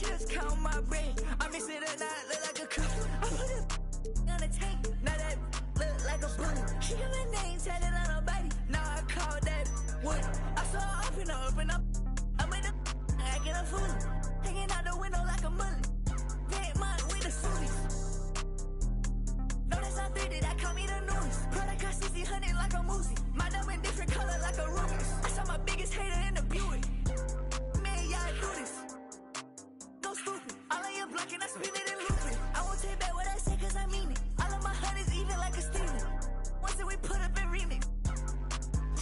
chips count my brain. I mix it up, now it look like a cup. I put it on the tank, now that look like a bullet. She got my name tatted on her body, now I call that wood. I saw her open up. I'm in the acting a fool, hanging out the window like a mullet. Paint mine with the suities. No, that's not 3D, that call me the newest. Product cost 60, like a Moosey. My diamond different color like a Rubik's. I saw my biggest hater in the Buick. Man, y'all do this. No stupid. All of your blocking, I spin it and loop it. I won't take back what I say cause I mean it. All of my hunters even like a Steven. Once that we put up in remix.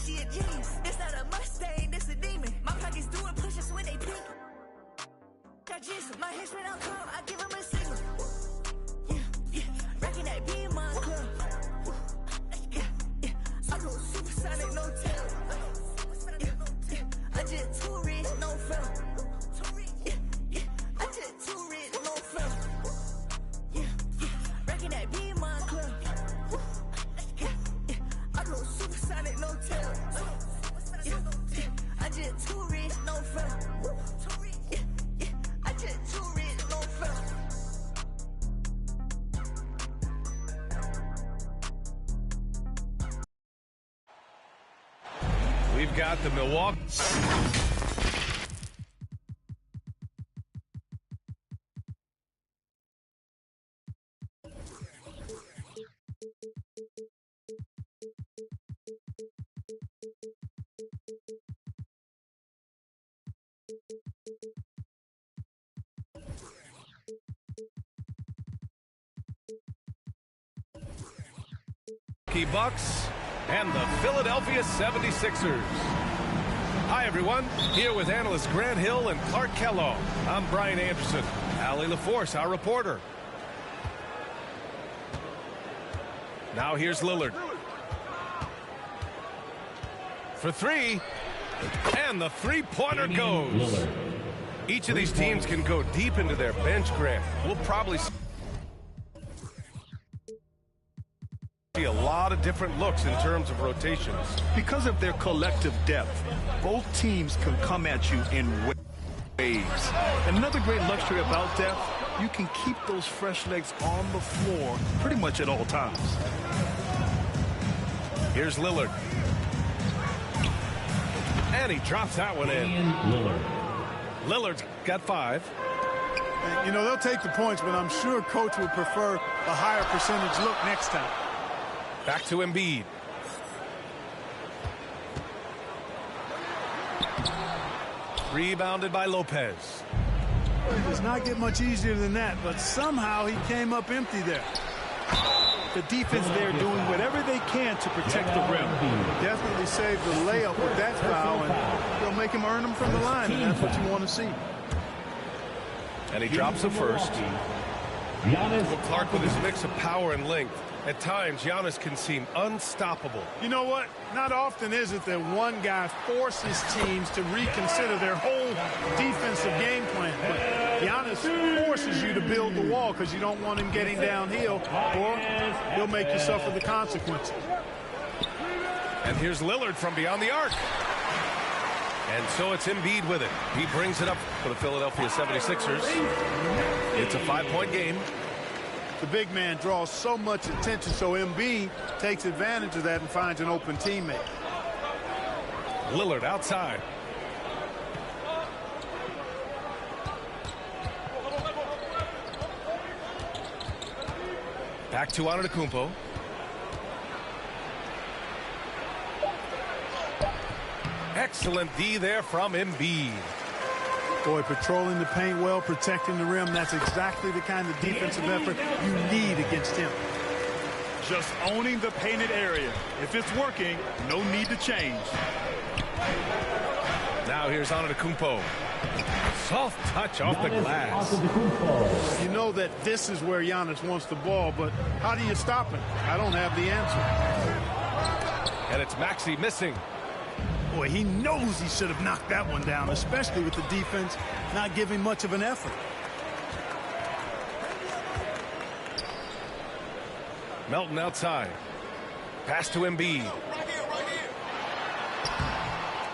She a genius. It's not a Mustang, this a demon. My pockets doing push-ups when they peak. Got Jesus, my hands right out calm, I give him a signal. Yeah, rocking that beam on club. Yeah, I go supersonic, no tail. Yeah, I just too rich, no film. Yeah, I just too rich, no film. Yeah, rocking that beam on club. Yeah, I go supersonic, no tail. Yeah, I just too rich, no film. Yeah, I just too rich, no film. We've got the Milwaukee. Bucks and the Philadelphia 76ers. Hi, everyone. Here with analysts Grant Hill and Clark Kellogg. I'm Brian Anderson. Allie LaForce, our reporter. Now here's Lillard. For three. And the three-pointer goes. Each of these teams can go deep into their bench, Grant. We'll probably see a lot of different looks in terms of rotations. Because of their collective depth, both teams can come at you in waves. Another great luxury about depth, you can keep those fresh legs on the floor pretty much at all times. Here's Lillard. And he drops that one in. Lillard's got 5. You know, they'll take the points, but I'm sure coach would prefer a higher percentage look next time. Back to Embiid. Rebounded by Lopez. It does not get much easier than that, but somehow he came up empty there. The defense there doing whatever they can to protect the rim. Definitely saved the layup with that foul, and they'll make him earn them from the line, and that's what you want to see. And he drops the first. Well, Clark, with his mix of power and length, at times Giannis can seem unstoppable. You know what? Not often is it that one guy forces teams to reconsider their whole defensive game plan. But Giannis forces you to build the wall because you don't want him getting downhill, or he'll make you suffer the consequences. And here's Lillard from beyond the arc. And so it's Embiid with it. He brings it up for the Philadelphia 76ers. It's a 5-point game. The big man draws so much attention, so Embiid takes advantage of that and finds an open teammate. Lillard outside. Back to Antetokounmpo. Excellent D there from Embiid. Boy, patrolling the paint well, protecting the rim, that's exactly the kind of defensive effort you need against him. Just owning the painted area. If it's working, no need to change. Now here's Antetokounmpo. Soft touch off the glass. You know that this is where Giannis wants the ball, but how do you stop him? I don't have the answer. And it's Maxey missing. Boy, he knows he should have knocked that one down, especially with the defense not giving much of an effort. Melton outside. Pass to Embiid.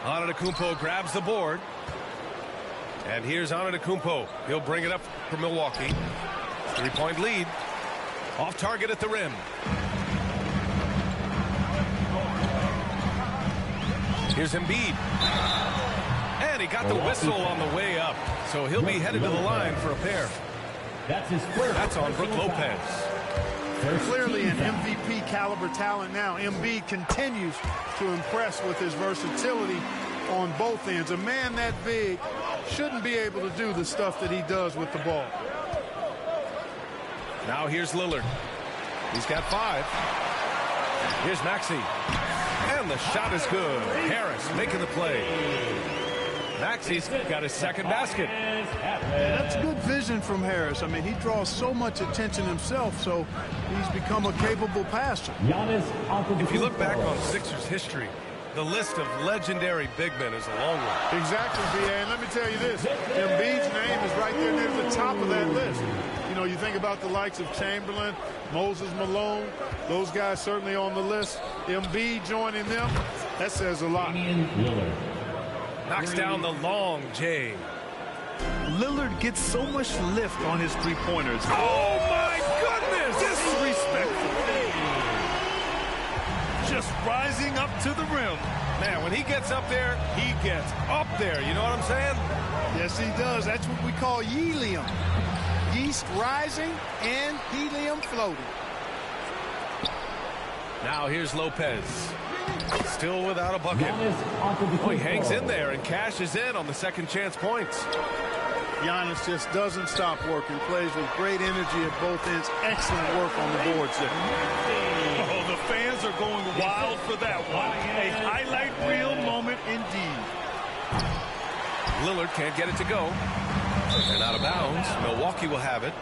Antetokounmpo grabs the board. And here's Antetokounmpo. He'll bring it up for Milwaukee. 3-point lead. Off target at the rim. Here's Embiid. And he got the whistle on the way up. So he'll be headed to the line for a pair. That's on Brook Lopez. Clearly an MVP caliber talent now. Embiid continues to impress with his versatility on both ends. A man that big shouldn't be able to do the stuff that he does with the ball. Now here's Lillard. He's got 5. Here's Maxey. And the shot is good. Harris making the play. Maxey's got his second basket. That's good vision from Harris. I mean, he draws so much attention himself, so he's become a capable passer. If you look back on Sixers history, the list of legendary big men is a long one. Exactly, B.A. And let me tell you this. Embiid's name is right there near the top of that list. You know, you think about the likes of Chamberlain, Moses Malone, those guys certainly on the list. Embiid joining them, that says a lot. Knocks down the long J. Lillard gets so much lift on his three-pointers. Oh, my goodness! Disrespectful. Just rising up to the rim. Man, when he gets up there, he gets up there. You know what I'm saying? Yes, he does. That's what we call helium. Yeast rising and helium floating. Now here's Lopez. Still without a bucket. Oh, he hangs in there and cashes in on the second chance points. Giannis just doesn't stop working. Plays with great energy at both ends. Excellent work on the boards there. Oh, the fans are going wild for that one. A highlight reel moment indeed. Lillard can't get it to go. And out of bounds. Milwaukee will have it.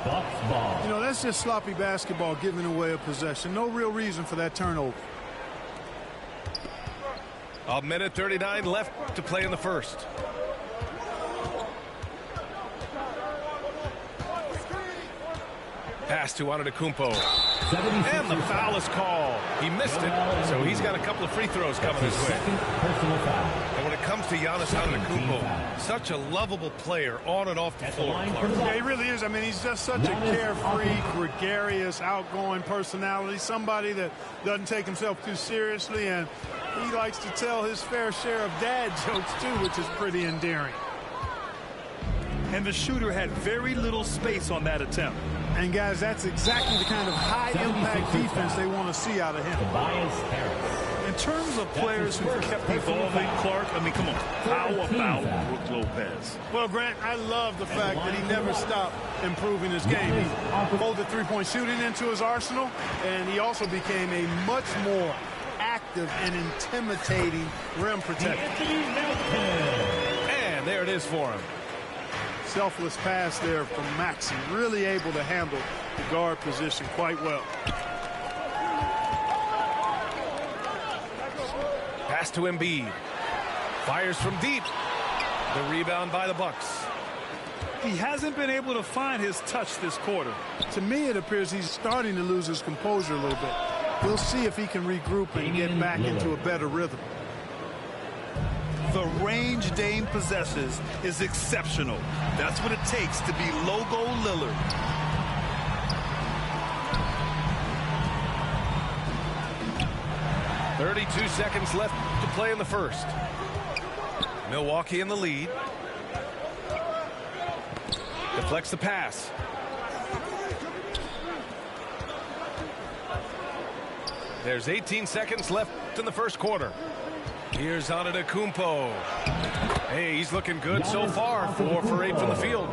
You know, that's just sloppy basketball, giving away a possession. No real reason for that turnover. 1:39 left to play in the first. Pass to Antetokounmpo. And the foul is called. He missed it, so he's got a couple of free throws coming his way. And when it comes to Giannis Antetokounmpo, such a lovable player on and off the floor. Yeah, he really is. I mean, he's just such a carefree, gregarious, outgoing personality. Somebody that doesn't take himself too seriously, and he likes to tell his fair share of dad jokes, too, which is pretty endearing. And the shooter had very little space on that attempt. And, guys, that's exactly the kind of high-impact defense they want to see out of him. In terms of players who kept evolving, Clark, I mean, come on. How about Brook Lopez? Well, Grant, I love the fact that he never stopped improving his game. He folded three-point shooting into his arsenal, and he also became a much more active and intimidating rim protector. And there it is for him. Selfless pass there from Maxey, really able to handle the guard position quite well. Pass to Embiid. Fires from deep. The rebound by the Bucks. He hasn't been able to find his touch this quarter. To me, it appears he's starting to lose his composure a little bit. We'll see if he can regroup and get back into a better rhythm. The range Dame possesses is exceptional. That's what it takes to be Logo Lillard. .32 seconds left to play in the first. Milwaukee in the lead. Deflects the pass. There's 18 seconds left in the first quarter. Here's Antetokounmpo. Hey, he's looking good so far. 4 for 8 from the field.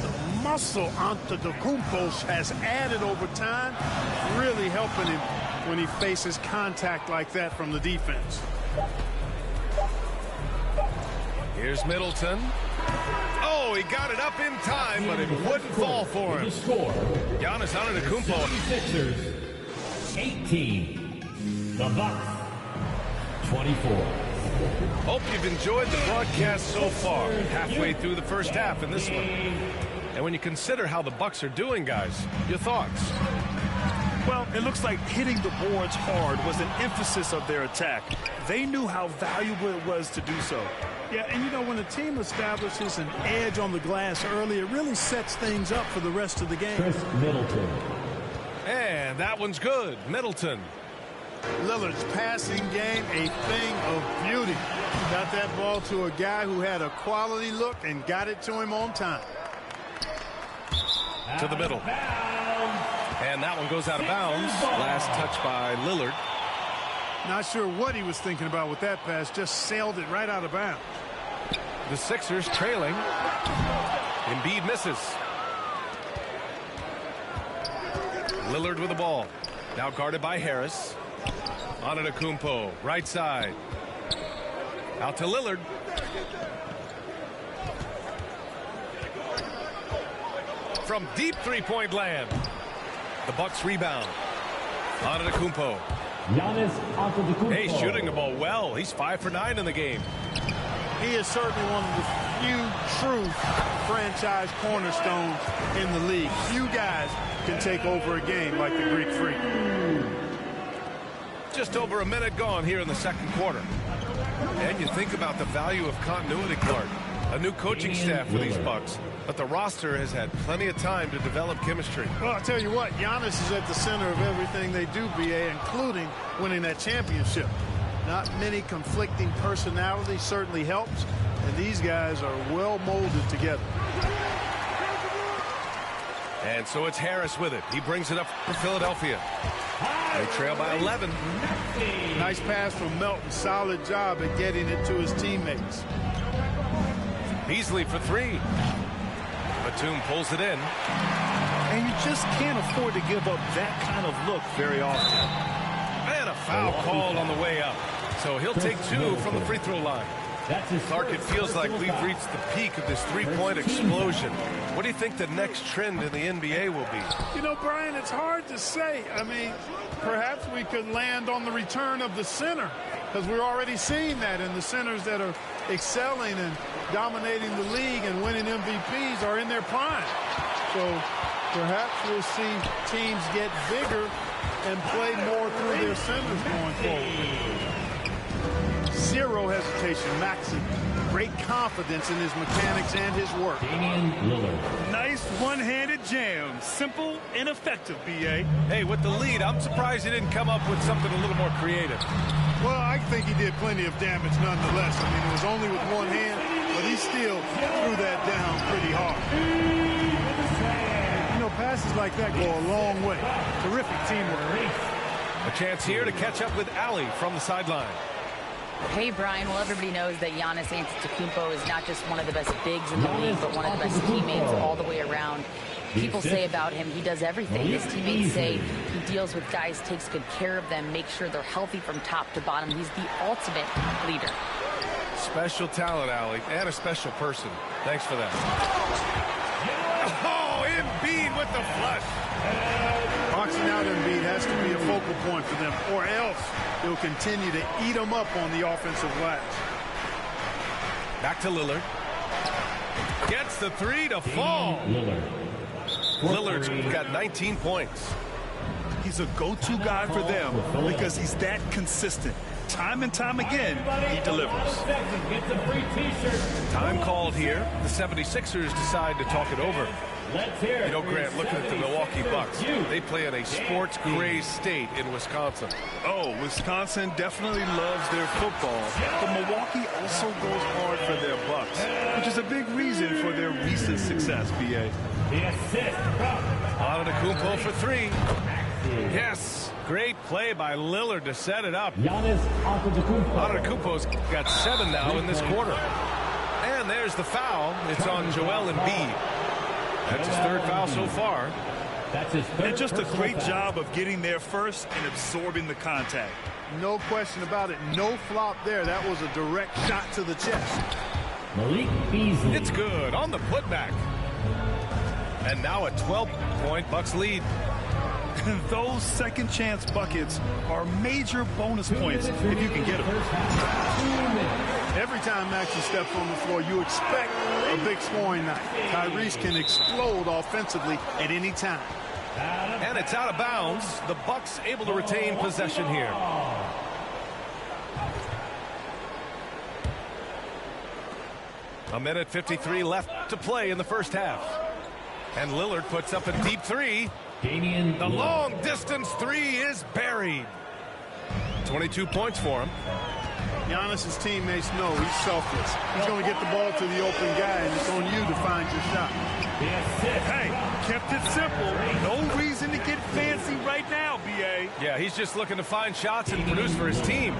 The muscle Antetokounmpo has added over time, really helping him when he faces contact like that from the defense. Here's Middleton. Oh, he got it up in time, but it wouldn't fall for him. Giannis Antetokounmpo. 18. The Bucks. 24. Hope you've enjoyed the broadcast so far. Halfway through the first half in this one. And when you consider how the Bucks are doing, guys, your thoughts? Well, it looks like hitting the boards hard was an emphasis of their attack. They knew how valuable it was to do so. Yeah, and you know, when a team establishes an edge on the glass early, it really sets things up for the rest of the game. Chris Middleton. And that one's good. Middleton. Lillard's passing game, a thing of beauty. Got that ball to a guy who had a quality look and got it to him on time. To the middle. And that one goes out of bounds. Last touch by Lillard. Not sure what he was thinking about with that pass. Just sailed it right out of bounds. The Sixers trailing. Embiid misses. Lillard with the ball. Now guarded by Harris. Antetokounmpo, right side. Out to Lillard. From deep three-point land. The Bucks rebound. Antetokounmpo. Giannis Antetokounmpo. Hey, shooting the ball well. He's 5 for 9 in the game. He is certainly one of the few true franchise cornerstones in the league. Few guys can take over a game like the Greek Freak. Just over a minute gone here in the second quarter. And you think about the value of continuity, Clark. A new coaching staff for these Bucks. But the roster has had plenty of time to develop chemistry. Well, I'll tell you what, Giannis is at the center of everything they do, B.A., including winning that championship. Not many conflicting personalities certainly helps, and these guys are well molded together. And so it's Harris with it. He brings it up for Philadelphia. They trail by 11. Nice pass from Melton. Solid job at getting it to his teammates. Beasley for three. Batum pulls it in. And you just can't afford to give up that kind of look very often. And a foul called on the way up. So he'll take two from the free throw line. Clark, it feels like we've reached the peak of this three-point explosion. What do you think the next trend in the NBA will be? You know, Brian, it's hard to say. I mean, perhaps we could land on the return of the center, because we're already seeing that, and the centers that are excelling and dominating the league and winning MVPs are in their prime. So perhaps we'll see teams get bigger and play more through their centers going forward. Zero hesitation. Maxey, great confidence in his mechanics and his work. Damian Lillard. Nice one-handed jam. Simple and effective, B.A. Hey, with the lead, I'm surprised he didn't come up with something a little more creative. Well, I think he did plenty of damage nonetheless. I mean, it was only with one hand, but he still threw that down pretty hard. You know, passes like that go a long way. Terrific teamwork. A chance here to catch up with Allie from the sideline. Hey, Brian. Well, everybody knows that Giannis Antetokounmpo is not just one of the best bigs in the league, but one of the best teammates all the way around. People say about him, he does everything. His teammates say he deals with guys, takes good care of them, makes sure they're healthy from top to bottom. He's the ultimate leader. Special talent, Allie, and a special person. Thanks for that. Oh, Embiid with the flush. Boxing out Embiid has to be a focal point for them, or else they'll continue to eat them up on the offensive glass. Back to Lillard. Gets the three to fall. Lillard's got 19 points. He's a go-to guy for them because he's that consistent. Time and time again, he delivers. Time called here. The 76ers decide to talk it over. You know, Grant, looking at the Milwaukee Bucks, they play in a sports-crazed state in Wisconsin. Oh, Wisconsin definitely loves their football, but Milwaukee also goes hard for their Bucks, which is a big reason for their recent success, B.A. Antetokounmpo for three. Yes, great play by Lillard to set it up. Giannis Antetokounmpo. Antetokounmpo's got 7 now in this quarter. And there's the foul. It's on Joel Embiid. That's his third foul so far. That's his third. And just a great job of getting there first and absorbing the contact. No question about it. No flop there. That was a direct shot to the chest. Malik Beasley. It's good on the putback. And now a 12-point Bucks lead. Those second chance buckets are major bonus points if you can get them. Every time Maxey steps on the floor, you expect a big scoring night. Tyrese can explode offensively at any time. And it's out of bounds. The Bucks able to retain possession here. A minute 53 left to play in the first half. And Lillard puts up a deep three. The long distance three is buried. 22 points for him. Giannis's teammates know he's selfless. He's going to get the ball to the open guy, and it's on you to find your shot. Hey, kept it simple. No reason to get fancy right now, B.A. Yeah, he's just looking to find shots and produce for his team.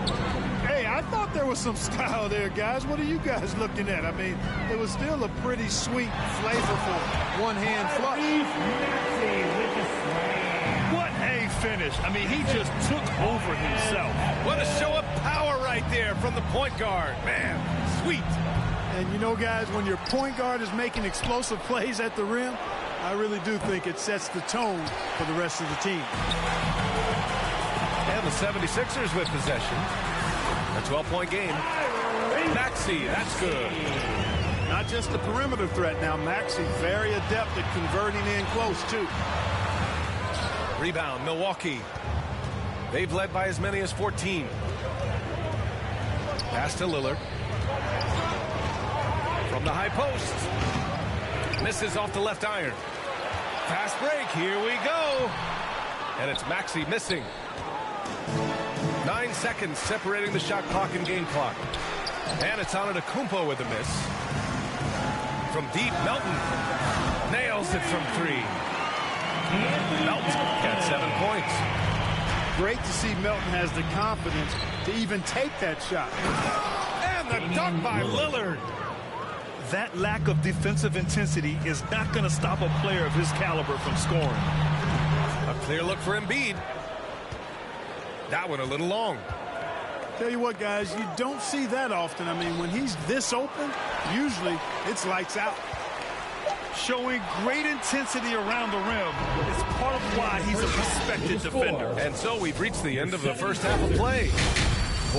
Hey, I thought there was some style there, guys. What are you guys looking at? I mean, it was still a pretty sweet, flavorful one-hand flush. What a finish. I mean, he just took over himself. What a show of power right there from the point guard. Man, sweet. And you know, guys, when your point guard is making explosive plays at the rim, I really do think it sets the tone for the rest of the team. And the 76ers with possession. A 12-point game. Maxey, that's good. Not just a perimeter threat now. Maxey very adept at converting in close, too. Rebound, Milwaukee. They've led by as many as 14. Pass to Lillard. From the high post. Misses off the left iron. Fast break, here we go. And it's Maxey missing. 9 seconds separating the shot clock and game clock. And it's Antetokounmpo with a miss. From deep, Melton nails it from three. Melton got 7 points. Great to see Melton has the confidence to even take that shot. And the dunk by Lillard. That lack of defensive intensity is not going to stop a player of his caliber from scoring. A clear look for Embiid. That one a little long. Tell you what, guys, you don't see that often. I mean, when he's this open, usually it's lights out. Showing great intensity around the rim is part of why he's a respected defender. And so we've reached the end of the first half of play.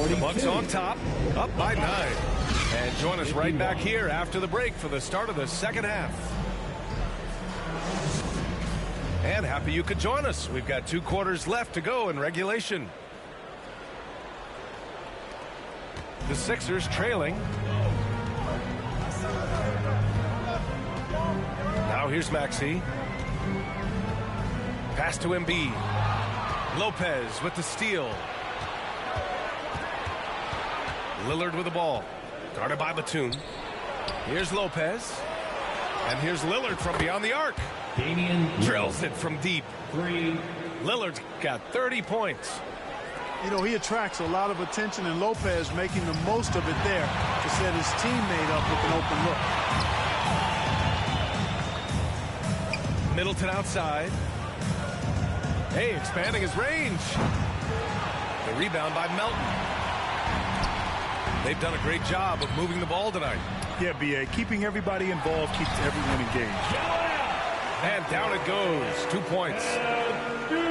The Bucks on top, up by 9. And join us right back here after the break for the start of the second half. And happy you could join us. We've got 2 quarters left to go in regulation. The Sixers trailing. Now here's Maxey. Pass to Embiid. Lopez with the steal. Lillard with the ball. Guarded by Batum. Here's Lopez. And here's Lillard from beyond the arc. Drills it from deep. Lillard's got 30 points. You know, he attracts a lot of attention, and Lopez making the most of it there to set his teammate up with an open look. Middleton outside. Hey, expanding his range. The rebound by Melton. They've done a great job of moving the ball tonight. Yeah, B.A. Keeping everybody involved keeps everyone engaged. And down it goes. 2 points.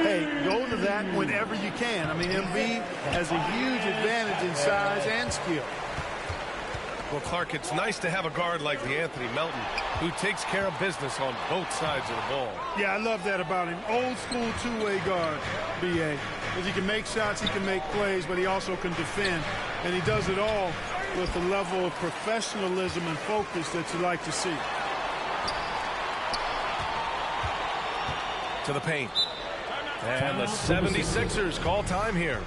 Hey, go to that whenever you can. I mean, Embiid has a huge advantage in size and skill. Well, Clark, it's nice to have a guard like DeAnthony Melton who takes care of business on both sides of the ball. Yeah, I love that about him. Old school two-way guard, B.A. Because he can make shots, he can make plays, but he also can defend. And he does it all with a level of professionalism and focus that you like to see. To the paint. And the 76ers call time here.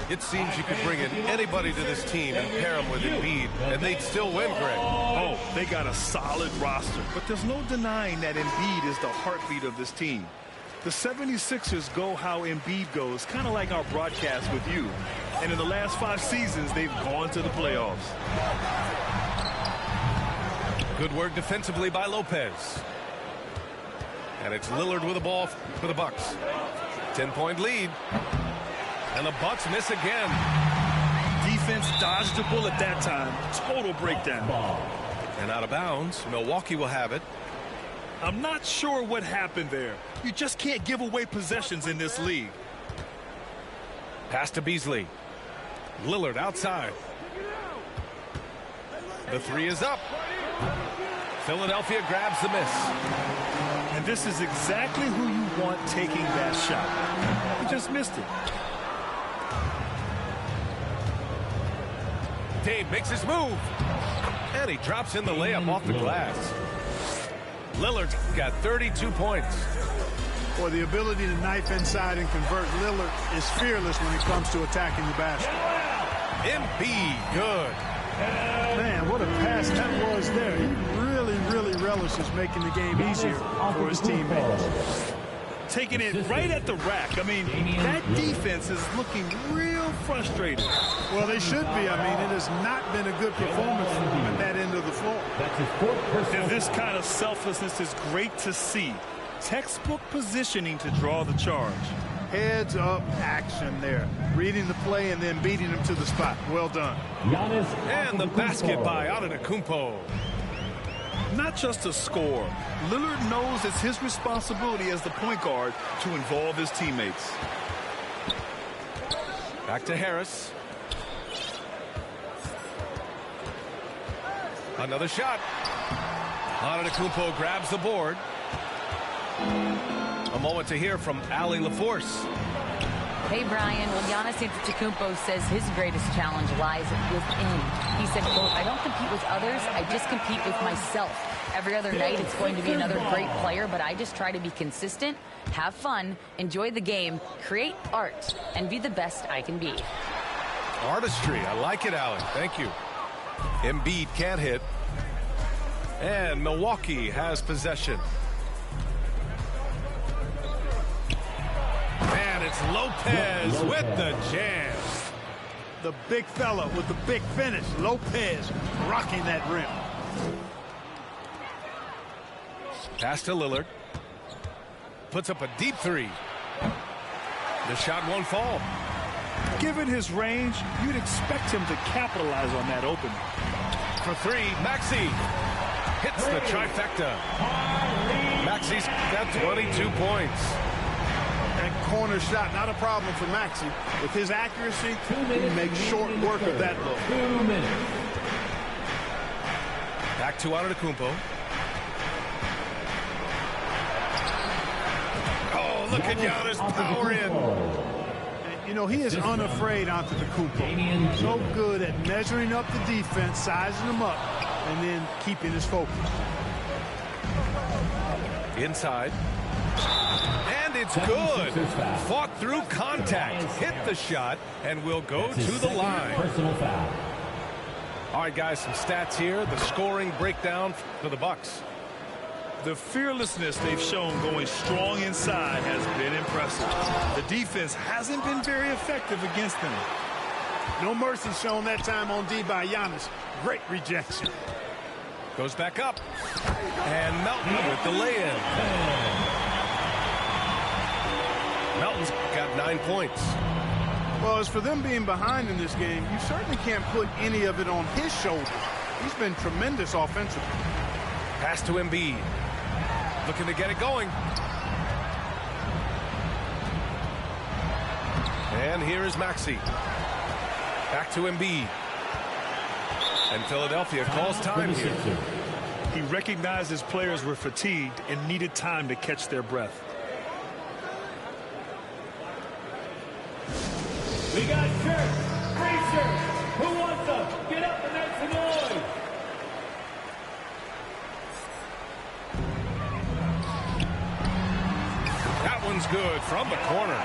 It seems you could bring in anybody to this team and pair them with Embiid, and they'd still win, Greg. Oh, they got a solid roster, but there's no denying that Embiid is the heartbeat of this team. The 76ers go how Embiid goes, kind of like our broadcast with you. And in the last 5 seasons, they've gone to the playoffs. Good work defensively by Lopez. And it's Lillard with the ball for the Bucks. 10-point lead. And the Bucks miss again. Defense dodged the bullet that time. Total breakdown. And out of bounds. Milwaukee will have it. I'm not sure what happened there. You just can't give away possessions in this league. Pass to Beasley. Lillard outside. The three is up. Philadelphia grabs the miss. And And this is exactly who you want taking that shot. He just missed it. Dave makes his move. And he drops in the layup off the glass. Lillard's got 32 points. Boy, the ability to knife inside and convert. Lillard is fearless when it comes to attacking the basket. Embiid, good. Man, what a pass that was there. He really relishes making the game easier for his teammates. Taking it right at the rack. I mean, that defense is looking real frustrated. Well, they should be. I mean, it has not been a good performance from them at that end of the floor. That's his fourth personal And this kind of selflessness is great to see. Textbook positioning to draw the charge. Heads up action there. Reading the play and then beating him to the spot. Well done. Giannis And the Antetokounmpo. basket by Antetokounmpo. Not just a score. Lillard knows it's his responsibility as the point guard to involve his teammates. Back to Harris. Another shot. Antetokounmpo grabs the board. A moment to hear from Allie LaForce. Hey, Brian. Well, Giannis Antetokounmpo says his greatest challenge lies within. He said, quote, I don't compete with others. I just compete with myself. Every other night, it's going to be another great player, but I just try to be consistent, have fun, enjoy the game, create art, and be the best I can be. Artistry. I like it, Allie. Thank you. Embiid can't hit. And Milwaukee has possession. And it's Lopez with the jam. The big fella with the big finish. Lopez rocking that rim. Pass to Lillard. Puts up a deep three. The shot won't fall. Given his range, you'd expect him to capitalize on that opening. For three, Maxey hits the trifecta. Maxey's got 22 points. That corner shot, not a problem for Maxey. With his accuracy, he makes short work of that look. 2 minutes. Back to Antetokounmpo. Oh, look at Giannis power in. And, you know, he is unafraid Antetokounmpo. So good at measuring up the defense, sizing them up, and then keeping his focus. Inside. And it's good. Fought through contact. Hit the shot and will go to the line. Personal foul. All right, guys, some stats here. The scoring breakdown for the Bucks. The fearlessness they've shown going strong inside has been impressive. The defense hasn't been very effective against them. No mercy shown that time on D by Giannis. Great rejection. Goes back up. And Melton with the lay-in. Melton's got 9 points. Well, as for them being behind in this game, you certainly can't put any of it on his shoulders. He's been tremendous offensively. Pass to Embiid. Looking to get it going. And here is Maxey. Back to Embiid. And Philadelphia calls time here. He recognized his players were fatigued and needed time to catch their breath. We got shirts, free shirts. Who wants them? Get up and make some noise. That one's good from the corner.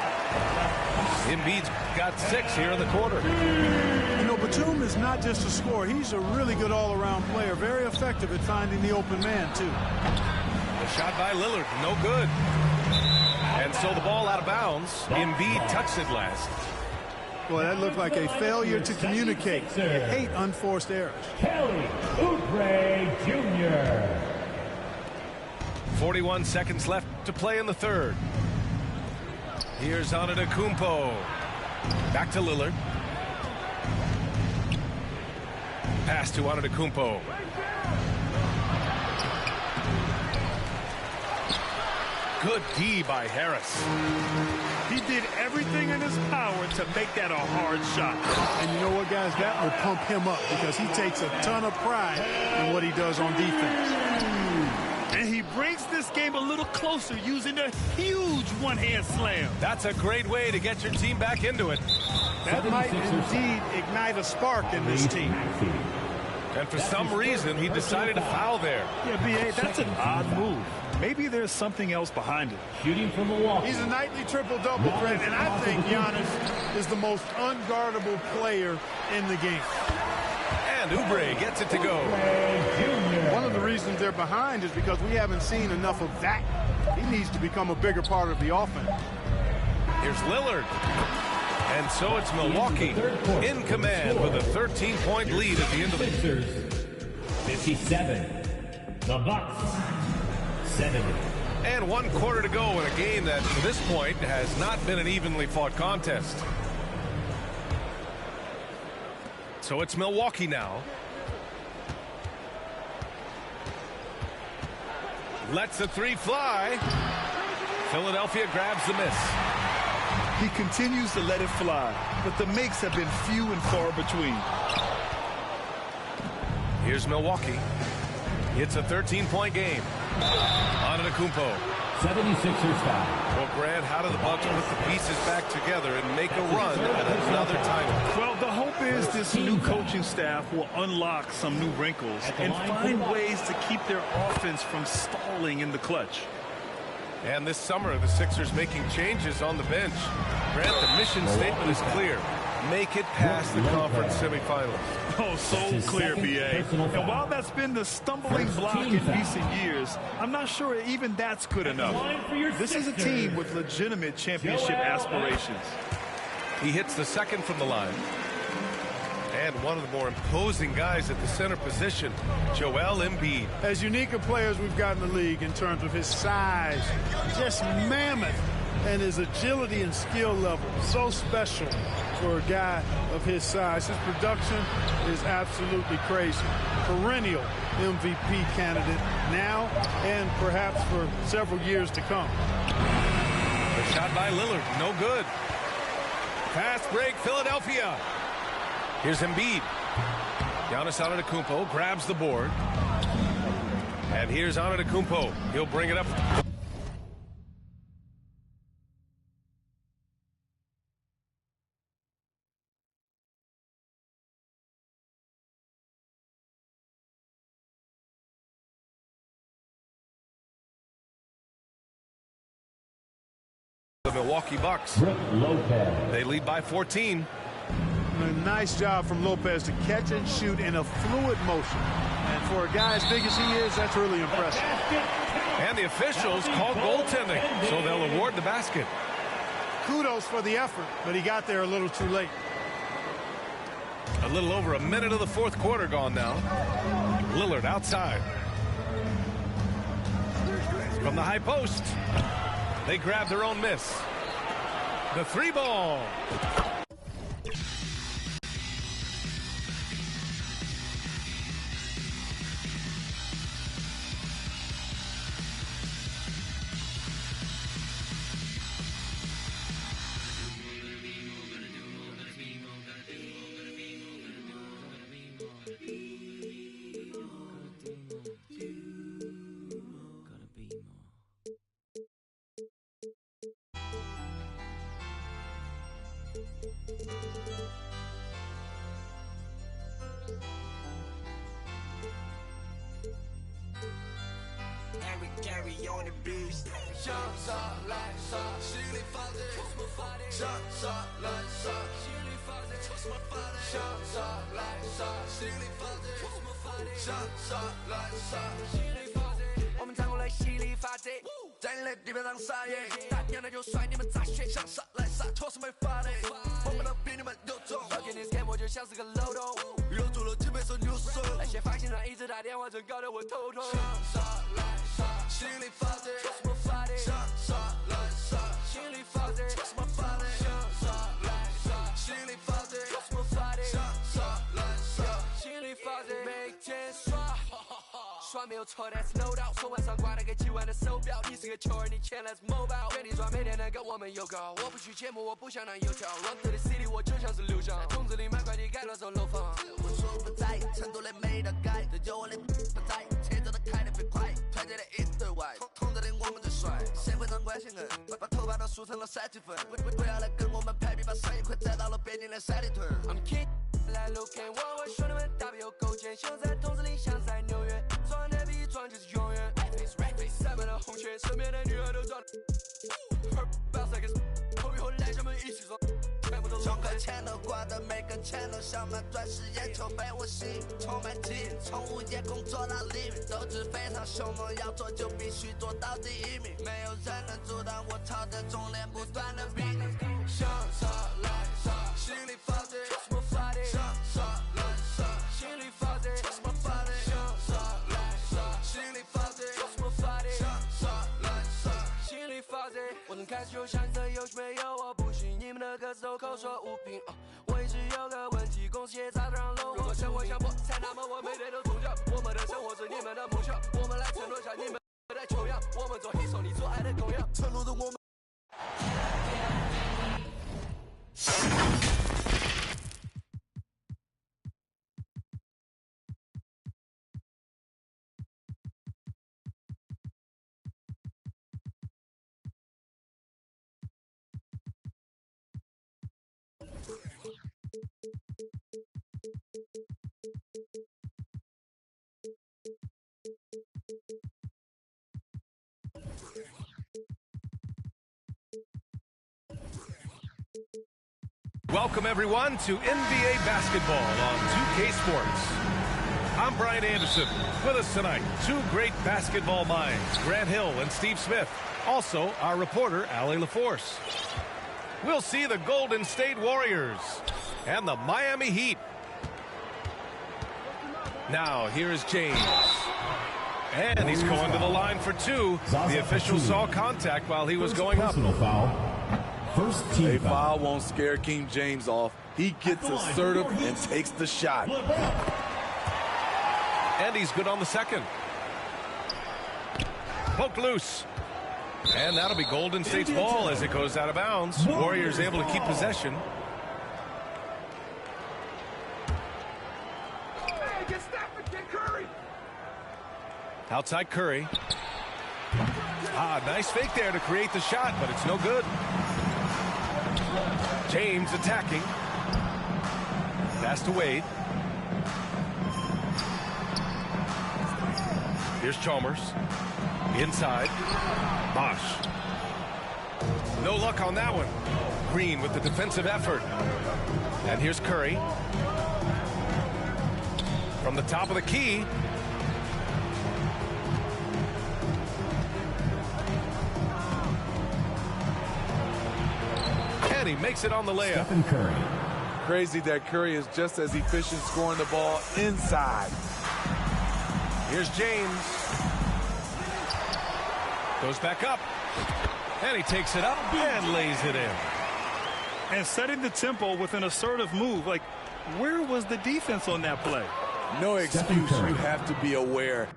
Embiid's got 6 here in the quarter. You know, Batum is not just a scorer. He's a really good all-around player. Very effective at finding the open man, too. The shot by Lillard, no good. And so the ball out of bounds. Embiid touched it last. Boy, that looked like a failure to communicate. You hate unforced errors. Kelly Oubre Jr. 41 seconds left to play in the third. Here's Antetokounmpo. Back to Lillard. Pass to Antetokounmpo. Good D by Harris. He did everything in his power to make that a hard shot. And you know what, guys? That will pump him up because he takes a ton of pride in what he does on defense. And he brings this game a little closer using a huge one-hand slam. That's a great way to get your team back into it. That might indeed ignite a spark in this team. And for some reason, he decided to foul there. Yeah, B.A., that's an odd move. Maybe there's something else behind it. Shooting from Milwaukee. He's a nightly triple-double threat, and I think Giannis is the most unguardable player in the game. And Oubre gets it to go. One of the reasons they're behind is because we haven't seen enough of that. He needs to become a bigger part of the offense. Here's Lillard. And so it's Milwaukee in command with a 13-point lead at the end of the... 57. The Bucks. 70. And 1 quarter to go in a game that, to this point, has not been an evenly fought contest. So it's Milwaukee now. Lets the three fly. Philadelphia grabs the miss. He continues to let it fly, but the makes have been few and far between. Here's Milwaukee. It's a 13-point game. Antetokounmpo. 76ers foul. Well, Grant, how do the Bucks put the pieces back together and make a run at another title? Well, the hope is this new coaching staff will unlock some new wrinkles and find ways to keep their offense from stalling in the clutch. And this summer, the Sixers making changes on the bench. Grant, the mission statement is clear. Make it past the conference semifinals. Oh, so clear, B.A. And while that's been the stumbling block in recent years, I'm not sure even that's good enough. This is a team with legitimate championship aspirations. He hits the second from the line. And one of the more imposing guys at the center position, Joel Embiid. As unique a player as we've got in the league in terms of his size, just mammoth, and his agility and skill level, so special for a guy of his size. His production is absolutely crazy. Perennial MVP candidate now and perhaps for several years to come. The shot by Lillard, no good. Fast break, Philadelphia. Here's Embiid. Giannis Antetokounmpo grabs the board. And here's Antetokounmpo. He'll bring it up. The Milwaukee Bucks. They lead by 14. A nice job from Lopez to catch and shoot in a fluid motion. And for a guy as big as he is, that's really impressive. And the officials call goaltending, so they'll award the basket. Kudos for the effort, but he got there a little too late. A little over a minute of the fourth quarter gone now. Lillard outside. From the high post. They grab their own miss. The three ball. Carry on the beast. Shot, like shot. Chili fuzzy. Shot, like shot. Chili fuzzy. Shot, like shot. Chili fuzzy. Shot, like shot. Chili fuzzy. 我们站过来犀利发贼，在你的地板上撒野，大娘的就甩你们杂血，想杀来杀，拖是没法的，我们都比你们有种。要给你 scan 我就像是个漏洞，又做了几倍手扭手，那些发现上一直打电话，真搞得我头痛。杀来杀，心里发贼，拖什么法的？杀来杀，心里发贼，拖什么法的？杀来杀，心里发贼，拖什么法的？杀来杀，心里发贼，每天刷。耍没有错，但是 no doubt， 手腕上挂了个几万的手表，你是个球儿，你钱来自 mobile， 原地抓每天能跟我们有搞，我不去节目，我不想当油条 ，run to the city， 我就像是流向，筒子里买快递改了走楼房。我说不在，成都的没得改，这就我的不在，车子的。开得飞快，团结的一对外，统治领我们最帅。谁会当关心人？把头发都梳成了3级粉，不要来跟我们拍比，把生意快栽到了北京的三里屯。I'm king， 来 look at 我兄弟们大笔有勾践，秀在筒子里像在纽约，装的比装就是永远。上面的红圈，身边的女孩都装。后以后来咱们一起装。从课前头挂的每根钱都像那钻石眼球被我吸引，充满记忆，从午夜工作到黎明，斗志非常凶猛，要做就必须做到第1名，没有人能阻挡我朝着终点不断的逼你。向上来上，心里发呆，什么发呆？向上来上，心里发呆，什么发呆？向上来上，心里发呆，什么发呆？向上来上，心里发呆。我从开始就想这游戏没有我不行，你们的歌词都口说无凭。我一直有个问题，公司也早让了我。如果生活像菠菜，那么我每天都宗教。我们的生活是你们的梦想，我们来承诺下你们的穷样。我们做黑手，你做爱的供养，承诺的我们。Welcome, everyone, to NBA basketball on 2K Sports. I'm Brian Anderson. With us tonight, two great basketball minds, Grant Hill and Steve Smith. Also, our reporter, Allie LaForce. We'll see the Golden State Warriors and the Miami Heat. Now, here's James. And he's going to the line for two. The official saw contact while he was going up. First team a foul won't scare King James off. He gets assertive and takes the shot. And he's good on the second. Poked loose. And that'll be Golden State's ball as it goes out of bounds. Warriors able to keep possession. Outside Curry. Nice fake there to create the shot, but it's no good. James attacking. Pass to Wade. Here's Chalmers. Inside. Bosh. No luck on that one. Green with the defensive effort. And here's Curry. From the top of the key. And he makes it on the layup. Stephen Curry. Crazy that Curry is just as efficient scoring the ball inside. Here's James. Goes back up. And he takes it up and lays it in. And setting the tempo with an assertive move. Like, where was the defense on that play? No excuse. You have to be aware.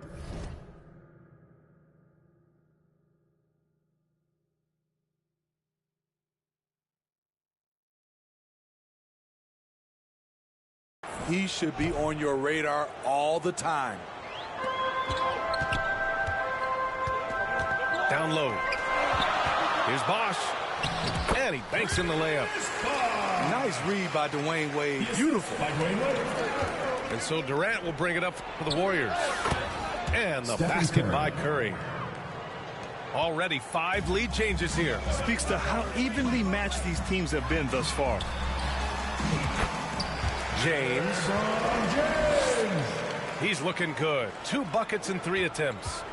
He should be on your radar all the time. Down low. Here's Bosh. And he banks in the layup. Nice read by Dwayne Wade. Beautiful. And so Durant will bring it up for the Warriors. And the basket by Curry. Already 5 lead changes here. Speaks to how evenly matched these teams have been thus far. James. He's looking good. 2 buckets in 3 attempts.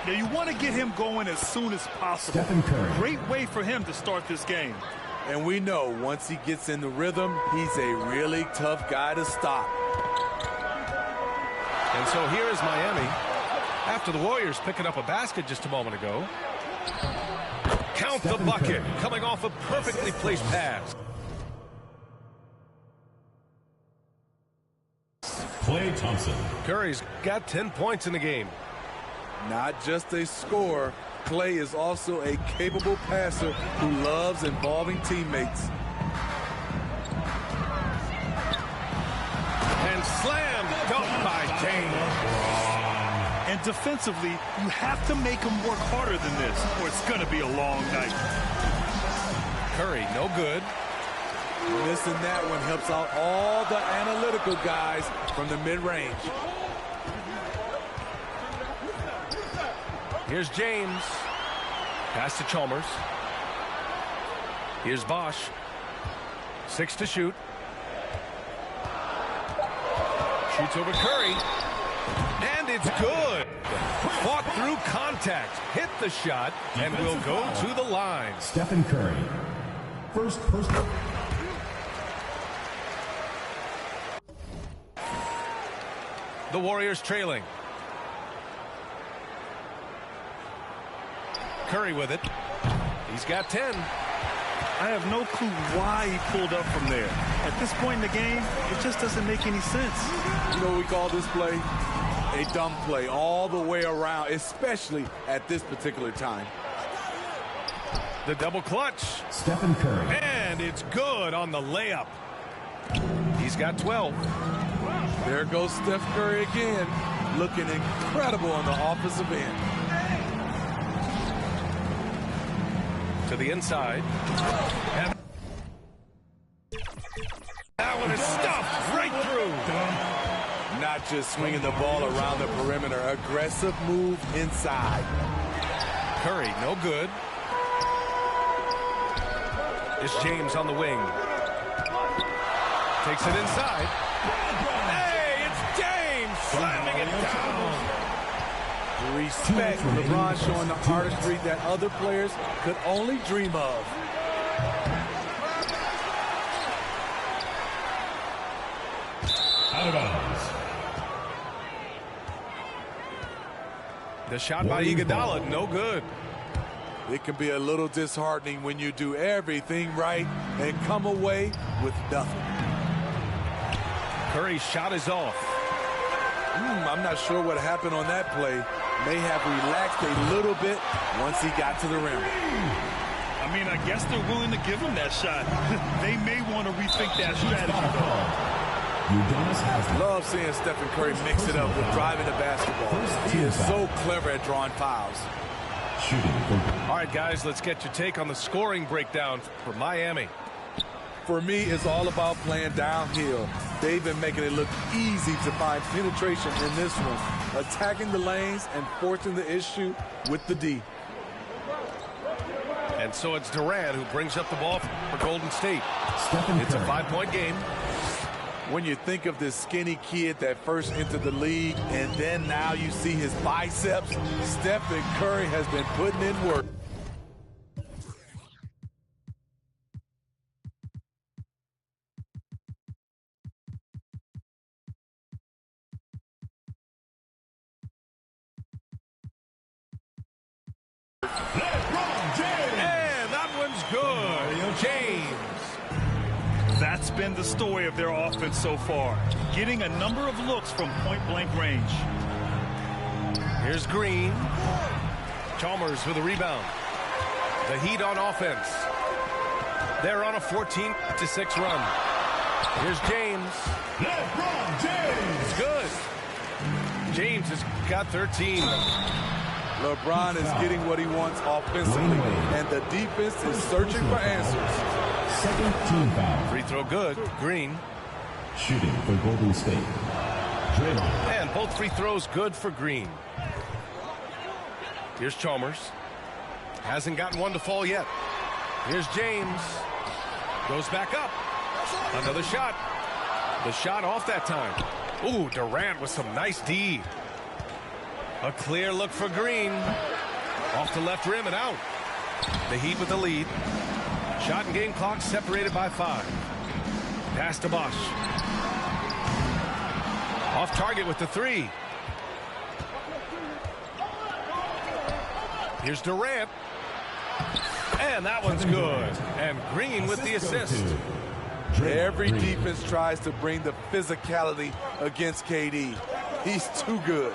Yeah, you want to get him going as soon as possible. Great way for him to start this game. And we know once he gets in the rhythm, he's a really tough guy to stop. And so here is Miami. After the Warriors picking up a basket just a moment ago. Count the bucket. Coming off a perfectly placed pass. Klay Thompson. Curry's got 10 points in the game. Not just a scorer, Klay is also a capable passer who loves involving teammates. And slammed dunk by James. And defensively, you have to make them work harder than this, or it's going to be a long night. Curry, no good. Missing that one helps out all the analytical guys from the mid-range. Here's James. Pass to Chalmers. Here's Bosch. 6 to shoot. Shoots over Curry. And it's good. Fought through contact. Hit the shot. And will go to the line. Stephen Curry. First personal. The Warriors trailing. Curry with it. He's got 10. I have no clue why he pulled up from there. At this point in the game, it just doesn't make any sense. You know what we call this play? A dumb play all the way around, especially at this particular time. The double clutch. Stephen Curry. And it's good on the layup. He's got 12. There goes Steph Curry again, looking incredible on the offensive end. To the inside. And that one is stuffed right through. Not just swinging the ball around the perimeter, aggressive move inside. Curry, no good. It's James on the wing. Takes it inside. Hey, it's James slamming it down. Respect. LeBron showing the artistry that other players could only dream of. Out of bounds. The shot by Iguodala, no good. It can be a little disheartening when you do everything right and come away with nothing. Curry's shot is off. I'm not sure what happened on that play. May have relaxed a little bit once he got to the rim. I mean, I guess they're willing to give him that shot. They may want to rethink that strategy. Love seeing Stephen Curry mix it up with driving the basketball. He is so clever at drawing fouls. All right, guys, let's get your take on the scoring breakdown for Miami. For me, it's all about playing downhill. They've been making it look easy to find penetration in this one, attacking the lanes and forcing the issue with the D. And so it's Durant who brings up the ball for Golden State. It's a 5-point game. When you think of this skinny kid that first entered the league and then now you see his biceps, Stephen Curry has been putting in work. And that one's good. James. That's been the story of their offense so far, getting a number of looks from point-blank range. Here's Green. Chalmers with a rebound. The Heat on offense. They're on a 14-6 run. Here's James. LeBron James. It's good. James has got 13. LeBron is getting what he wants offensively, and the defense is searching for answers. Second team foul. Free throw good. Green. Shooting for Golden State. Draymond. And both free throws good for Green. Here's Chalmers. Hasn't gotten one to fall yet. Here's James. Goes back up. Another shot. The shot off that time. Ooh, Durant with some nice D. A clear look for Green. Off the left rim and out. The Heat with the lead. Shot and game clock separated by 5. Pass to Bosch. Off target with the 3. Here's Durant. And that one's good. And Green with the assist. Every defense tries to bring the physicality against KD. He's too good.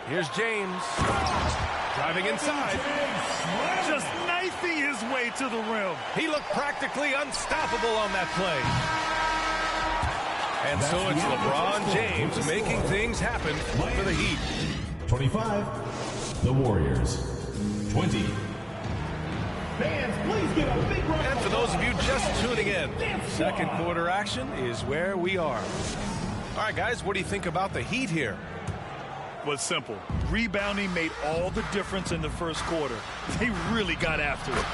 Here's James. Driving inside. Just knifing his way to the rim. He looked practically unstoppable on that play. And so it's LeBron James making things happen for the Heat. 25, the Warriors. 20. Fans, please give a big round. And for those of you just tuning in, second quarter action is where we are. All right, guys, what do you think about the Heat here? Was simple. Rebounding made all the difference in the first quarter. They really got after it.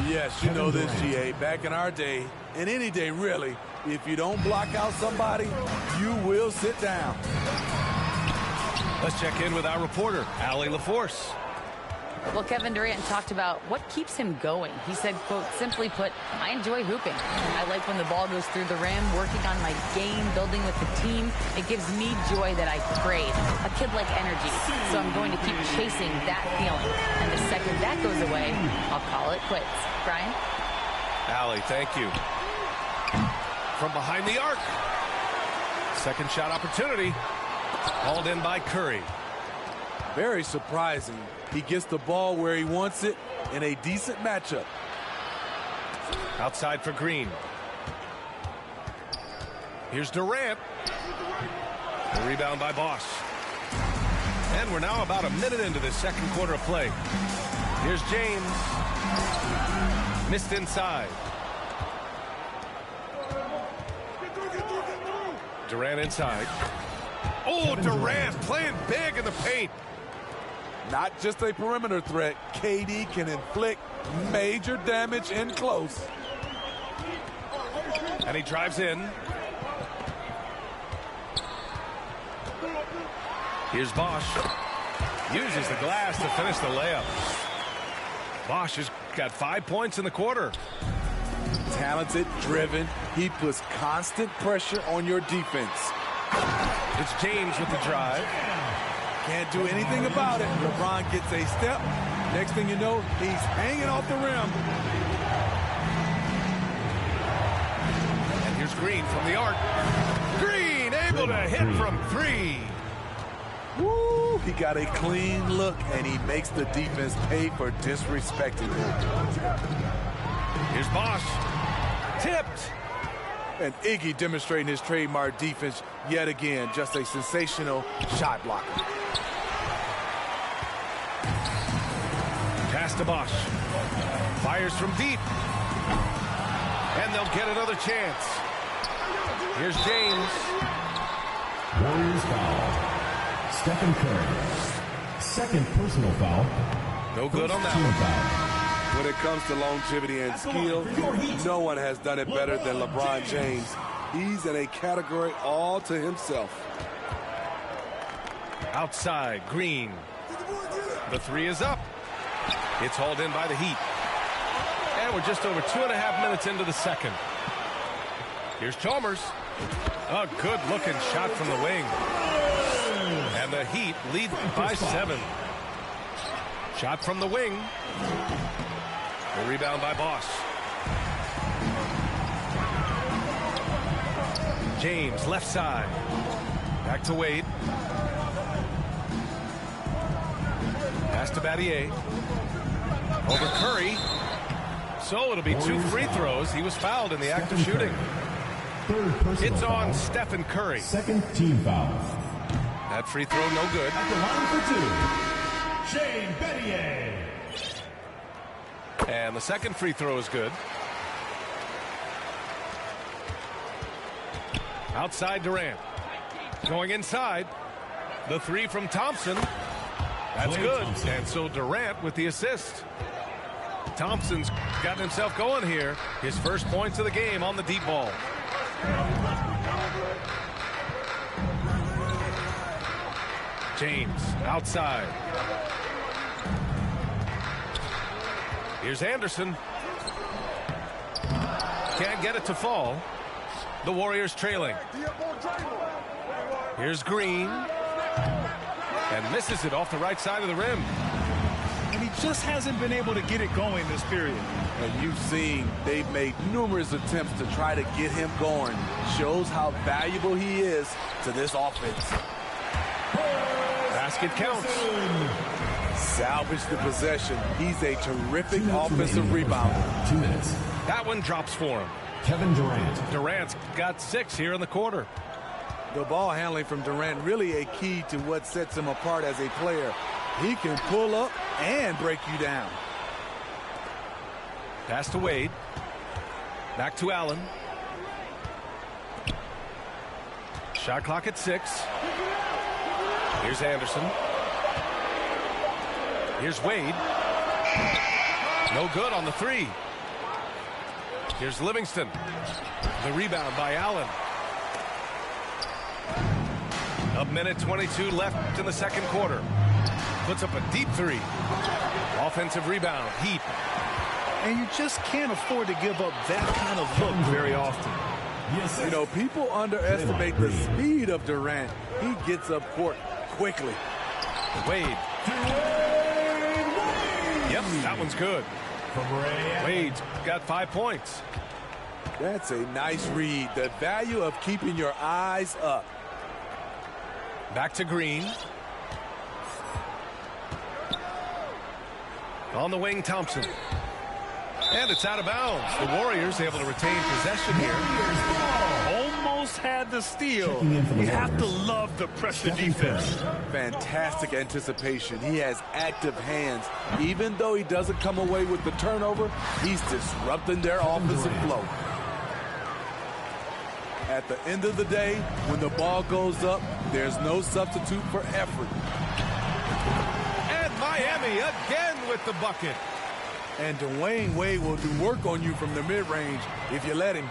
Yes, you know this, GA. Back in our day, and any day really, if you don't block out somebody, you will sit down. Let's check in with our reporter, Allie LaForce. Well, Kevin Durant talked about what keeps him going. He said, quote, simply put, I enjoy hooping. I like when the ball goes through the rim, working on my game, building with the team. It gives me joy that I crave, a kid-like energy. So I'm going to keep chasing that feeling. And the second that goes away, I'll call it quits. Brian? Allie, thank you. From behind the arc. Second shot opportunity. Hauled in by Curry. Very surprising. He gets the ball where he wants it in a decent matchup. Outside for Green. Here's Durant. The rebound by Bosch. And we're now about a minute into this second quarter of play. Here's James. Missed inside. Durant inside. Oh, Durant playing big in the paint. Not just a perimeter threat, KD can inflict major damage in close. And he drives in. Here's Bosch. Uses the glass to finish the layup. Bosch has got 5 points in the quarter. Talented, driven. He puts constant pressure on your defense. It's James with the drive. Can't do anything about it. LeBron gets a step. Next thing you know, he's hanging off the rim. And here's Green from the arc. Green able to hit from three. Woo! He got a clean look, and he makes the defense pay for disrespecting him. Here's Bosch. Tipped. And Iggy demonstrating his trademark defense yet again. Just a sensational shot blocker. Pass to Bosch. Fires from deep. And they'll get another chance. Here's James. Warriors foul. Stephen Curry. Second personal foul. No good on that Team one. foul. When it comes to longevity and skill, no one has done it better than LeBron James. He's in a category all to himself. Outside, Green. The three is up. It's hauled in by the Heat. And we're just over 2.5 minutes into the second. Here's Chalmers. A good-looking shot from the wing. And the Heat lead by 7. Shot from the wing. The rebound by Bosch. James, left side. Back to Wade. Pass to Battier. Over Curry. So it'll be 2 free throws. He was fouled in the act of shooting. Third personal It's on foul. Stephen Curry. Second team foul. That free throw no good. At the line for 2, Shane Battier. And the second free throw is good. Outside Durant. Going inside. The three from Thompson. That's good. And so Durant with the assist. Thompson's gotten himself going here. His first points of the game on the deep ball. James outside. Here's Anderson. Can't get it to fall. The Warriors trailing. Here's Green. And misses it off the right side of the rim. And he just hasn't been able to get it going this period. And you've seen they've made numerous attempts to try to get him going. Shows how valuable he is to this offense. Basket counts. Salvage the possession. He's a terrific offensive rebounder. 2 minutes. That one drops for him. Kevin Durant. Durant's got 6 here in the quarter. The ball handling from Durant really a key to what sets him apart as a player. He can pull up and break you down. Pass to Wade. Back to Allen. Shot clock at 6. Here's Anderson. Here's Wade. No good on the 3. Here's Livingston. The rebound by Allen. A minute 22 left in the second quarter. Puts up a deep 3. Offensive rebound. Heat. And you just can't afford to give up that kind of look very often. You know, people underestimate the speed of Durant. He gets up court quickly. Wade. Yep, that one's good. Wade's got 5 points. That's a nice read. The value of keeping your eyes up. Back to Green. On the wing, Thompson. And it's out of bounds. The Warriors able to retain possession here. Almost had the steal. You have to love the pressure defense. Fantastic anticipation. He has active hands. Even though he doesn't come away with the turnover, he's disrupting their offensive flow. At the end of the day, when the ball goes up, there's no substitute for effort. And Miami again with the bucket. And Dwayne Wade will do work on you from the mid-range if you let him.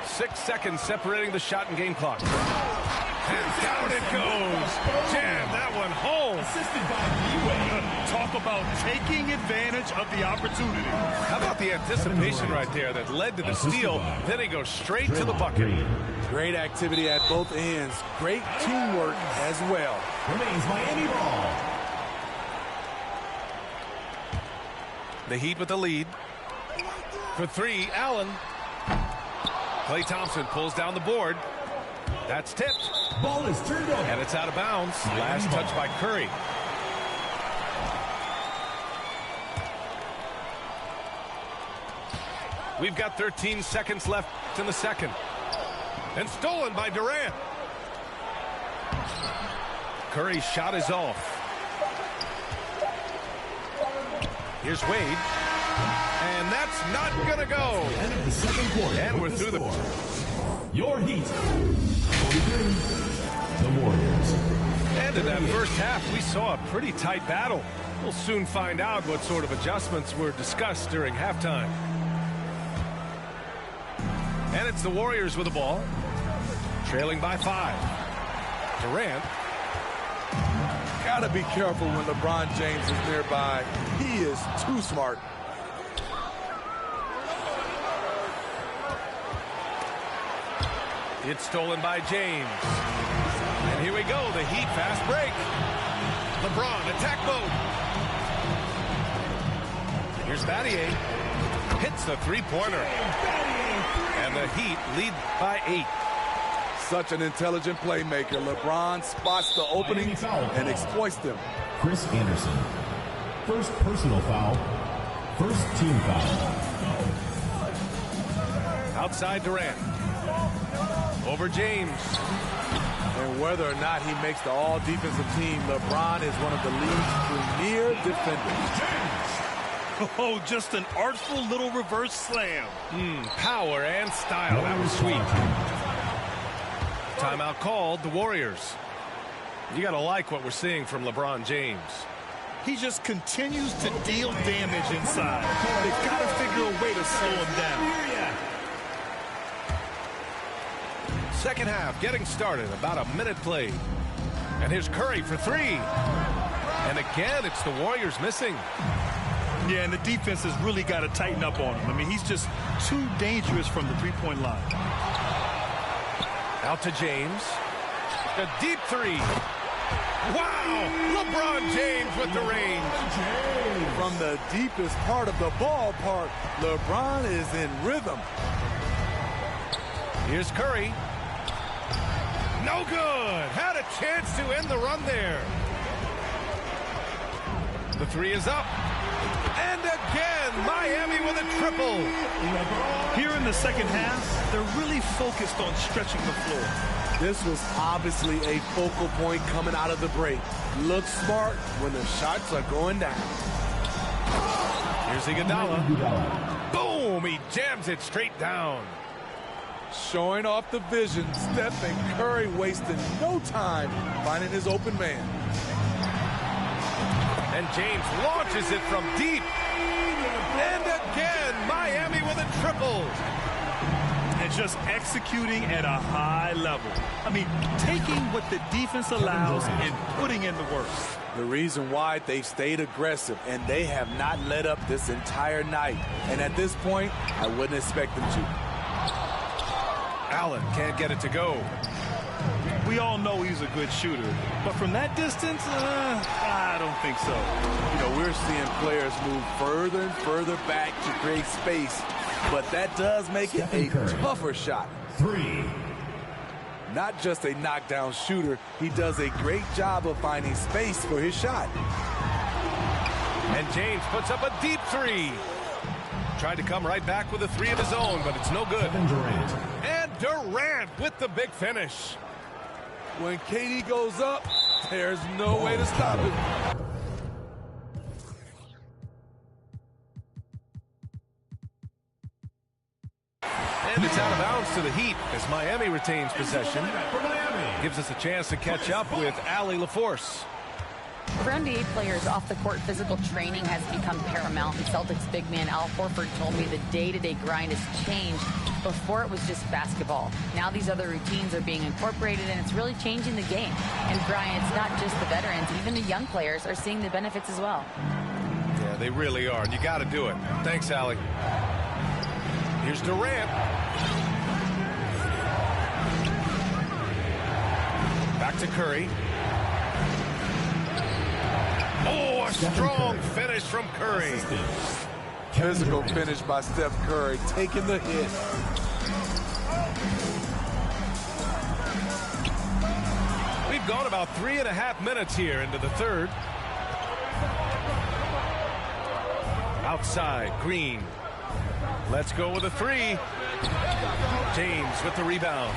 6 seconds separating the shot and game clock. And down it goes. Jam that one home. Assisted by D-Wade. Talk about taking advantage of the opportunity. How about the anticipation right there that led to the steal? Then he goes straight to the bucket. Great activity at both ends. Great teamwork as well. Remains Miami ball. The Heat with the lead. For 3, Allen. Klay Thompson pulls down the board. That's tipped. Ball is turned over. And it's out of bounds. Last touch by Curry. We've got 13 seconds left in the second. And stolen by Durant. Curry's shot is off. Here's Wade. And that's not going to go. End of the second quarter. And we're through the... Your Heat. 43. The Warriors. And in that first half, we saw a pretty tight battle. We'll soon find out what sort of adjustments were discussed during halftime. And it's the Warriors with the ball. Trailing by 5. Durant. Gotta be careful when LeBron James is nearby. He is too smart. It's stolen by James. And here we go, the Heat fast break. LeBron, attack mode. Here's Battier. Hits the three-pointer. And the Heat lead by 8. Such an intelligent playmaker. LeBron spots the opening and exploits them. Chris Anderson. First personal foul. First team foul. Outside Durant. Over James. And whether or not he makes the all-defensive team, LeBron is one of the league's premier defenders. Oh, just an artful little reverse slam. Power and style. That was sweet. Timeout called, the Warriors. You got to like what we're seeing from LeBron James. He just continues to deal damage inside. They've got to figure a way to slow him down. Second half getting started, about a minute played. And here's Curry for 3. And again, it's the Warriors missing. Yeah, and the defense has really got to tighten up on him. I mean, he's just too dangerous from the three-point line. Out to James. A deep 3. Wow! LeBron James with the range. From the deepest part of the ballpark, LeBron is in rhythm. Here's Curry. No good. Had a chance to end the run there. The 3 is up. And again, Miami with a triple. Here in the second half, they're really focused on stretching the floor. This was obviously a focal point coming out of the break. Look smart when the shots are going down. Here's Iguodala. Boom! He jams it straight down. Showing off the vision, Stephen Curry wasting no time finding his open man. And James launches it from deep. And again, Miami with a triple. And just executing at a high level. I mean, taking what the defense allows and putting in the work. The reason why they've stayed aggressive, and they have not let up this entire night. And at this point, I wouldn't expect them to. Allen can't get it to go. We all know he's a good shooter, but from that distance, I don't think so. You know, we're seeing players move further and further back to create space, but that does make it a tougher shot. 3. Not just a knockdown shooter, he does a great job of finding space for his shot. And James puts up a deep three. Tried to come right back with a three of his own, but it's no good. And Durant with the big finish. When KD goes up, there's no way to stop it. And it's out of bounds to the Heat as Miami retains possession. Gives us a chance to catch up with Allie LaForce. For NBA players, off-the-court physical training has become paramount. And Celtics big man Al Horford told me the day-to-day grind has changed. Before it was just basketball. Now these other routines are being incorporated, and it's really changing the game. And Brian, it's not just the veterans. Even the young players are seeing the benefits as well. Yeah, they really are, and you got to do it. Thanks, Allie. Here's Durant. Back to Curry. Oh, a strong finish from Curry. Physical finish by Steph Curry, taking the hit. We've gone about 3.5 minutes here into the third. Outside, Green. Let's go with a three. James with the rebound.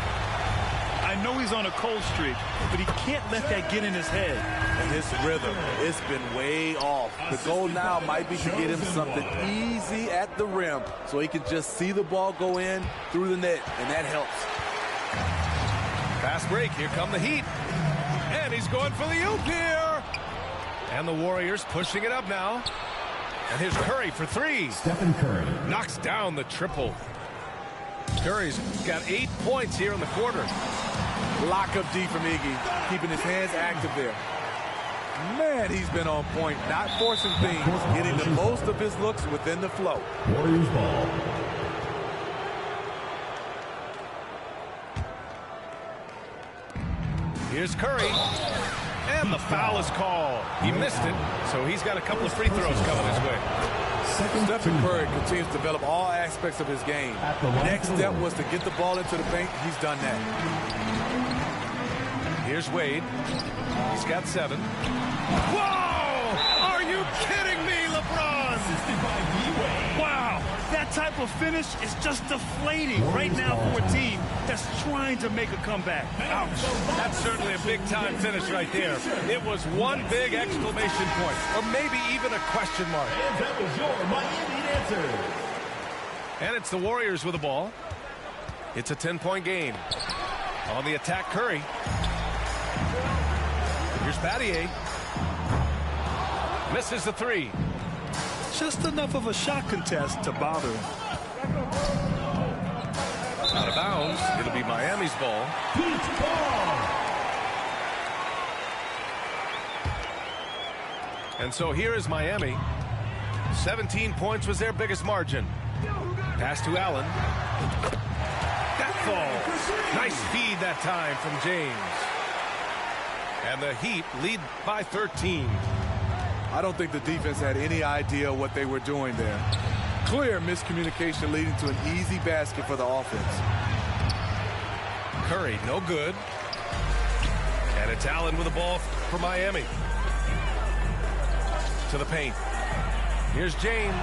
I know he's on a cold streak, but he can't let that get in his head. And his rhythm, it's been way off. The goal now might be to get him something easy at the rim so he can just see the ball go in through the net, and that helps. Fast break, here come the Heat. And he's going for the oop here. And the Warriors pushing it up now. And here's Curry for three. Stephen Curry knocks down the triple. Curry's got 8 points here in the quarter. Lock up D from Iggy, keeping his hands active there. Man, he's been on point, not forcing things, getting the most of his looks within the flow. Warriors ball. Here's Curry. And the foul is called. He missed it, so he's got a couple of free throws coming his way. Stephen Curry continues to develop all aspects of his game. Next step was to get the ball into the paint. He's done that. Here's Wade. He's got 7. Whoa! Are you kidding me, LeBron? Wow, that type of finish is just deflating right now for a team that's trying to make a comeback. Ouch. That's certainly a big-time finish right there. It was one big exclamation point, or maybe even a question mark. And that was your Miami answer. And it's the Warriors with the ball. It's a 10-point game. On the attack, Curry. Here's Battier. Misses the three. Just enough of a shot contest to bother him. Out of bounds. It'll be Miami's ball. Beach ball. And so here is Miami. 17 points was their biggest margin. Pass to Allen. That falls. Nice feed that time from James. And the Heat lead by 13. I don't think the defense had any idea what they were doing there. Clear miscommunication leading to an easy basket for the offense. Curry, no good. And it's Allen with the ball for Miami. To the paint. Here's James.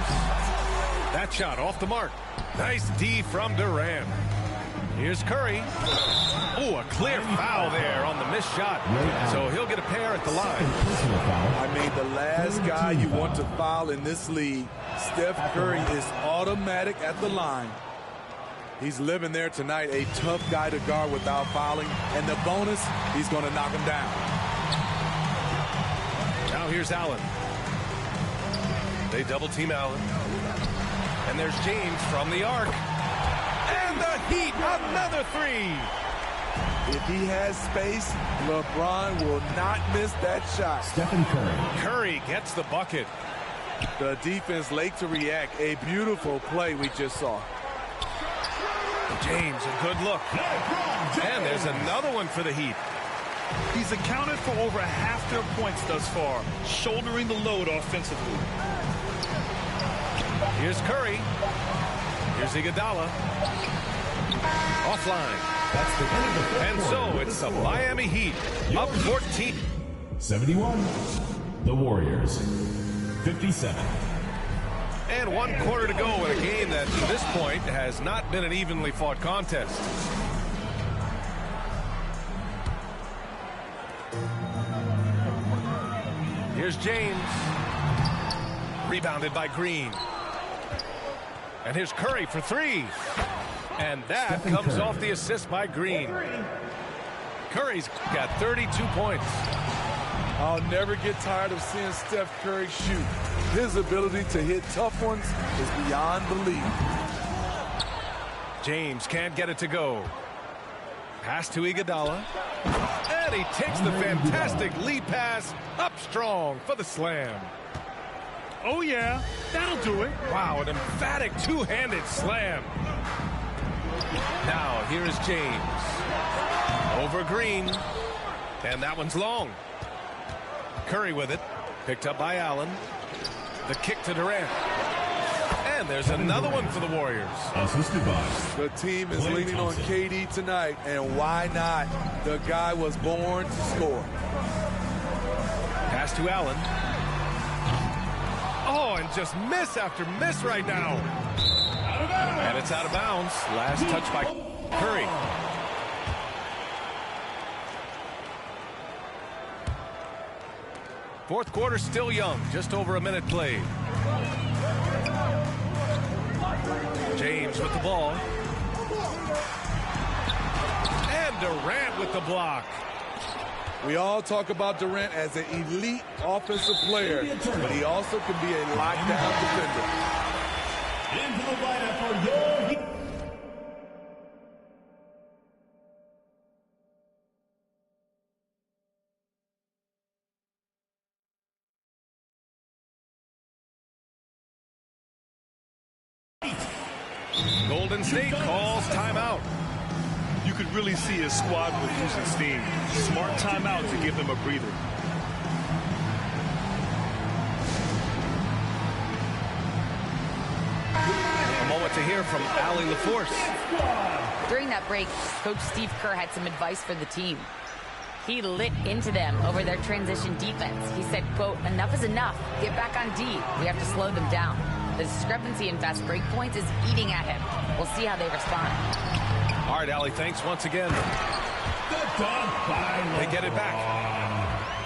That shot off the mark. Nice D from Durant. Here's Curry. Oh, a clear foul there on the missed shot. So he'll get a pair at the line. I mean, the last guy you want to foul in this league, Steph Curry, is automatic at the line. He's living there tonight, a tough guy to guard without fouling. And the bonus, he's going to knock him down. Now here's Allen. They double team Allen. And there's James from the arc. And the Heat, another three. If he has space, LeBron will not miss that shot. Stephen Curry. Curry gets the bucket. The defense late to react. A beautiful play we just saw. James, a good look. And there's another one for the Heat. He's accounted for over half their points thus far, shouldering the load offensively. Here's Curry. Here's Iguodala. Offline. That's the end of the fourth And so quarter. it's the Miami Heat up 14. 71. The Warriors. 57. And 1 quarter to go in a game that, to this point, has not been an evenly fought contest. Here's James. Rebounded by Green. And here's Curry for three. And that Stephen comes Curry. off the assist by Green. Curry's got 32 points. I'll never get tired of seeing Steph Curry shoot. His ability to hit tough ones is beyond belief. James can't get it to go. Pass to Iguodala. And he takes the fantastic lead pass up strong for the slam. Oh, yeah, that'll do it. Wow, an emphatic two-handed slam. Now, here is James. Over Green. And that one's long. Curry with it. Picked up by Allen. The kick to Durant. And there's another one for the Warriors. Assisted by The team is Klay leaning Thompson. on KD tonight, and why not? The guy was born to score. Pass to Allen. Oh, and just miss after miss right now. And it's out of bounds. Last touch by Curry. Fourth quarter still young. Just over a minute played. James with the ball. And Durant with the block. We all talk about Durant as an elite offensive player, but he also can be a lockdown defender. into the lineup for your Heat. Golden State calls timeout. You could really see his squad was losing steam. Smart timeout to give them a breather. A moment to hear from Allie LaForce. During that break, Coach Steve Kerr had some advice for the team. He lit into them over their transition defense. He said, quote, "Enough is enough. Get back on D. We have to slow them down. The discrepancy in fast break points is eating at him. We'll see how they respond." All right, Allie, thanks once again. The dunk by They get it back.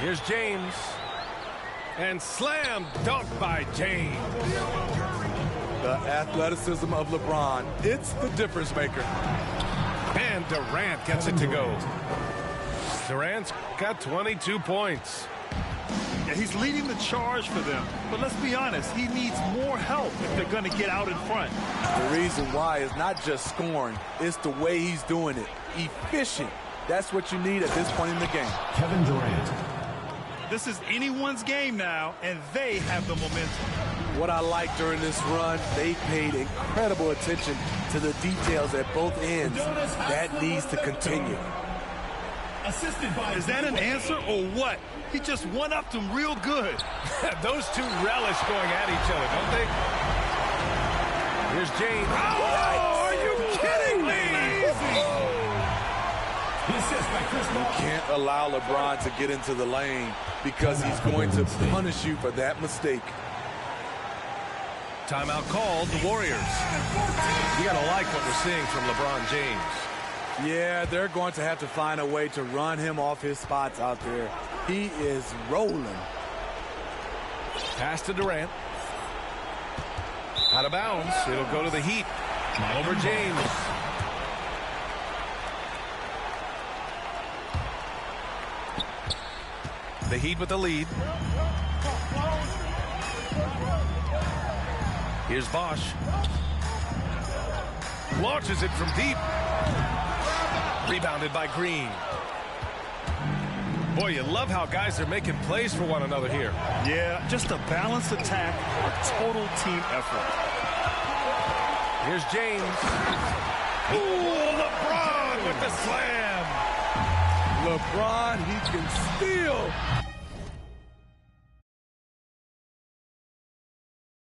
Here's James. And slam dunk by James. The athleticism of LeBron, it's the difference maker. And Durant gets it to go. Durant's got 22 points. Yeah, he's leading the charge for them. But let's be honest, he needs more help if they're going to get out in front. The reason why is not just scoring, it's the way he's doing it. Efficient. That's what you need at this point in the game. Kevin Durant. This is anyone's game now, and they have the momentum. What I like during this run, they paid incredible attention to the details at both ends. That needs to continue. Assisted by Is that an answer or what? He just one-upped him real good. Those two relish going at each other, don't they? Here's James. Oh, are you kidding me? the assist by Chris Paul. Can't allow LeBron to get into the lane because he's going to punish you for that mistake. Timeout called, the Warriors. You got to like what we're seeing from LeBron James. Yeah, they're going to have to find a way to run him off his spots out there. He is rolling. Pass to Durant. Out of bounds. It'll go to the Heat. Over James. The Heat with the lead. Here's Bosch. Launches it from deep. Rebounded by Green. Boy, you love how guys are making plays for one another here. Yeah, just a balanced attack, a total team effort. Here's James. Ooh, LeBron with the slam. LeBron, he can steal.